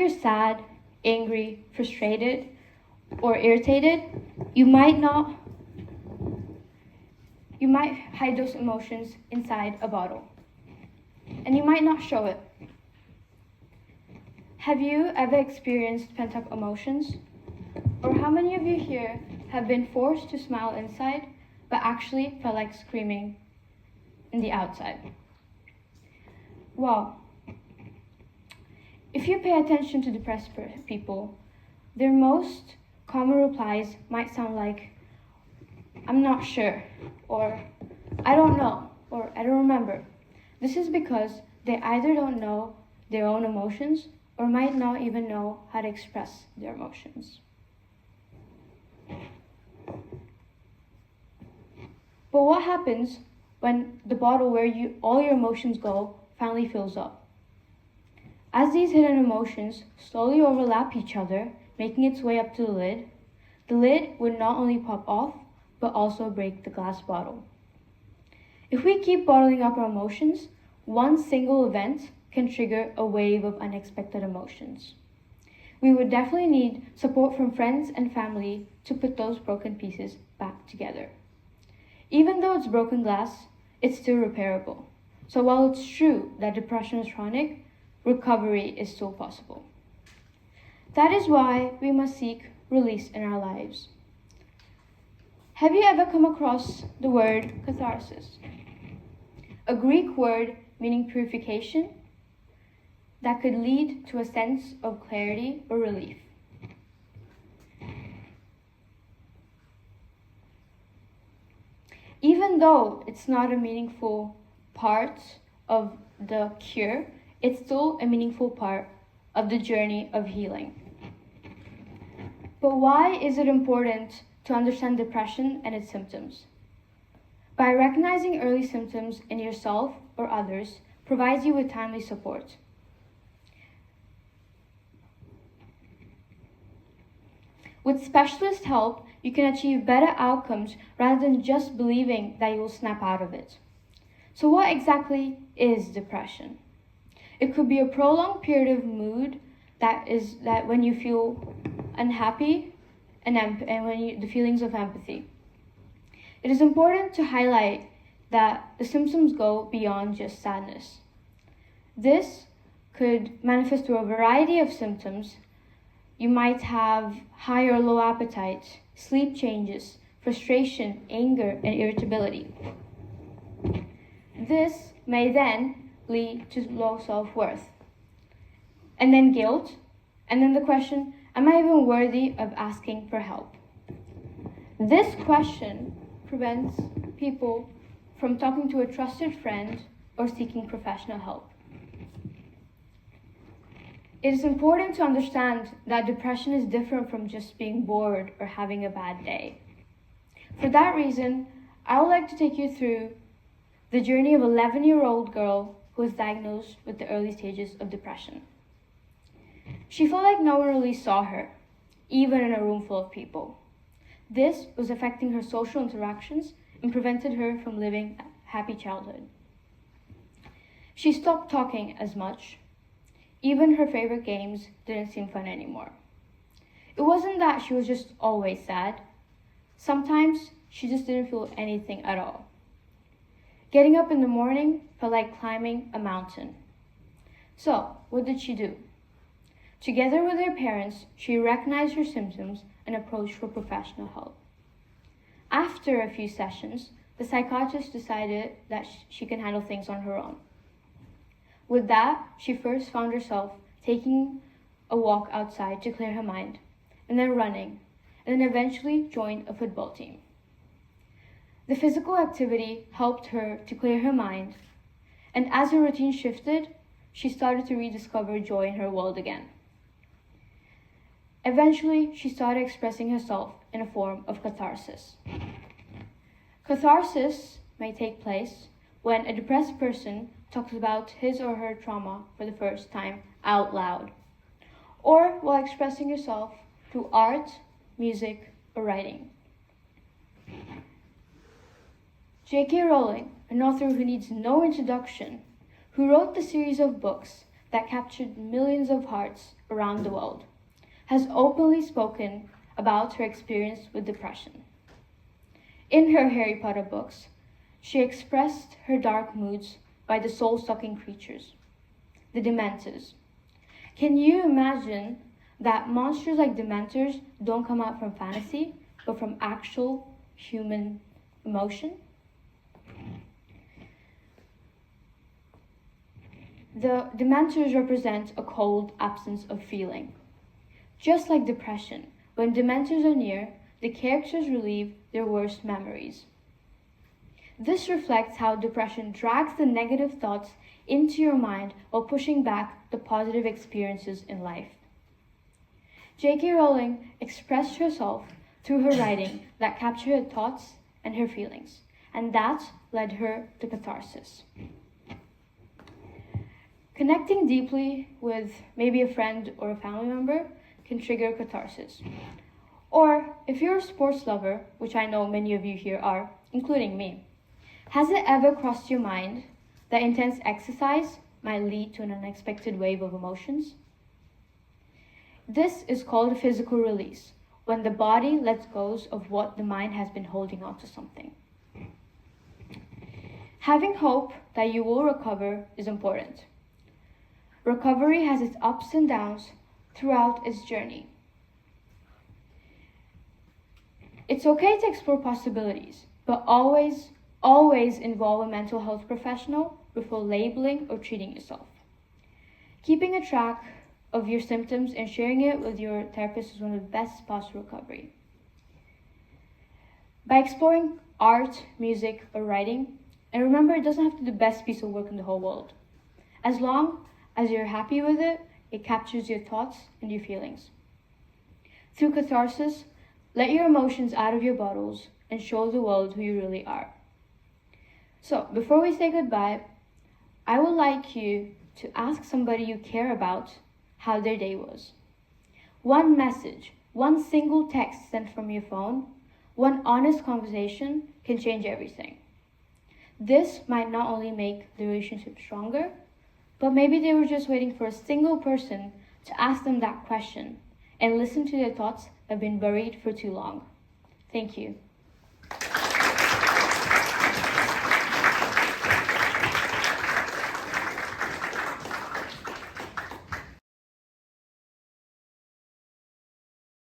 you're sad, angry, frustrated, or irritated, you might hide those emotions inside a bottle. And you might not show it. Have you ever experienced pent-up emotions? Or how many of you here have been forced to smile inside, but actually felt like screaming in the outside? Well, if you pay attention to depressed people, their most common replies might sound like, "I'm not sure," or "I don't know," or "I don't remember." This is because they either don't know their own emotions or might not even know how to express their emotions. But what happens when the bottle where all your emotions go finally fills up? As these hidden emotions slowly overlap each other, making its way up to the lid would not only pop off, but also break the glass bottle. If we keep bottling up our emotions, one single event can trigger a wave of unexpected emotions. We would definitely need support from friends and family to put those broken pieces back together. Even though it's broken glass, it's still repairable. So while it's true that depression is chronic, recovery is still possible. That is why we must seek release in our lives. Have you ever come across the word catharsis? A Greek word meaning purification that could lead to a sense of clarity or relief. Even though it's not a meaningful part of the cure, it's still a meaningful part of the journey of healing. But why is it important to understand depression and its symptoms? By recognizing early symptoms in yourself or others provides you with timely support. With specialist help, you can achieve better outcomes rather than just believing that you will snap out of it. So what exactly is depression? It could be a prolonged period of mood that when you feel unhappy and the feelings of empathy. It is important to highlight that the symptoms go beyond just sadness. This could manifest through a variety of symptoms. You might have high or low appetite, sleep changes, frustration, anger, and irritability. This may then lead to low self-worth, and then guilt, and then the question, am I even worthy of asking for help? This question prevents people from talking to a trusted friend or seeking professional help. It is important to understand that depression is different from just being bored or having a bad day. For that reason, I would like to take you through the journey of an 11-year-old girl who was diagnosed with the early stages of depression. She felt like no one really saw her, even in a room full of people. This was affecting her social interactions and prevented her from living a happy childhood. She stopped talking as much. Even her favorite games didn't seem fun anymore. It wasn't that she was just always sad. Sometimes she just didn't feel anything at all. Getting up in the morning felt like climbing a mountain. So, what did she do? Together with her parents, she recognized her symptoms and approached for professional help. After a few sessions, the psychiatrist decided that she can handle things on her own. With that, she first found herself taking a walk outside to clear her mind, and then running, and then eventually joined a football team. The physical activity helped her to clear her mind, and as her routine shifted, she started to rediscover joy in her world again. Eventually, she started expressing herself in a form of catharsis. Catharsis may take place when a depressed person talks about his or her trauma for the first time out loud, or while expressing herself through art, music, or writing. J.K. Rowling, an author who needs no introduction, who wrote the series of books that captured millions of hearts around the world, has openly spoken about her experience with depression. In her Harry Potter books, she expressed her dark moods by the soul-sucking creatures, the Dementors. Can you imagine that monsters like Dementors don't come out from fantasy, but from actual human emotion? The Dementors represent a cold absence of feeling. Just like depression, when Dementors are near, the characters relive their worst memories. This reflects how depression drags the negative thoughts into your mind while pushing back the positive experiences in life. J.K. Rowling expressed herself through her writing that captured her thoughts and her feelings, and that led her to catharsis. Connecting deeply with maybe a friend or a family member can trigger catharsis. Or if you're a sports lover, which I know many of you here are, including me, has it ever crossed your mind that intense exercise might lead to an unexpected wave of emotions? This is called a physical release, when the body lets go of what the mind has been holding on to something. Having hope that you will recover is important. Recovery has its ups and downs throughout its journey. It's okay to explore possibilities, but always involve a mental health professional before labeling or treating yourself. Keeping a track of your symptoms and sharing it with your therapist is one of the best paths to recovery. By exploring art, music, or writing, and remember, it doesn't have to be the best piece of work in the whole world. As long as you're happy with it, it captures your thoughts and your feelings. Through catharsis, let your emotions out of your bottles and show the world who you really are. So, before we say goodbye, I would like you to ask somebody you care about how their day was. One message, one single text sent from your phone, one honest conversation can change everything. This might not only make the relationship stronger, but maybe they were just waiting for a single person to ask them that question and listen to their thoughts that have been buried for too long. Thank you.